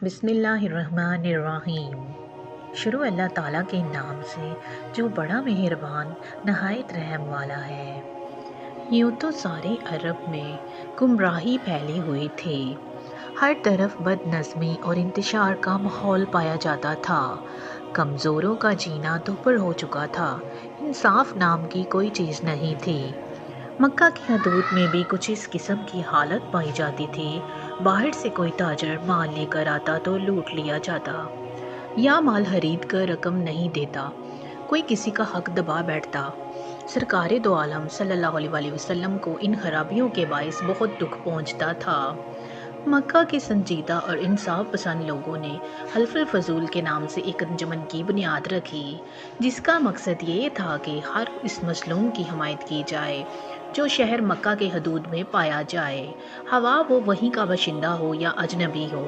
بسم اللہ الرحمن الرحیم۔ شروع اللہ تعالیٰ کے نام سے جو بڑا مہربان نہایت رحم والا ہے۔ یوں تو سارے عرب میں گمراہی پھیلی ہوئی تھی، ہر طرف بد نظمی اور انتشار کا ماحول پایا جاتا تھا، کمزوروں کا جینا دوپہر ہو چکا تھا، انصاف نام کی کوئی چیز نہیں تھی۔ مکہ کی حدود میں بھی کچھ اس قسم کی حالت پائی جاتی تھی، باہر سے کوئی تاجر مال لے کر آتا تو لوٹ لیا جاتا، یا مال خرید کر رقم نہیں دیتا، کوئی کسی کا حق دبا بیٹھتا۔ سرکار دو عالم صلی اللہ علیہ وسلم کو ان خرابیوں کے باعث بہت دکھ پہنچتا تھا۔ مکہ کے سنجیدہ اور انصاف پسند لوگوں نے حلف الفضول کے نام سے ایک انجمن کی بنیاد رکھی، جس کا مقصد یہ تھا کہ ہر اس مظلوم کی حمایت کی جائے جو شہر مکہ کے حدود میں پایا جائے، خواہ وہ وہیں کا باشندہ ہو یا اجنبی ہو۔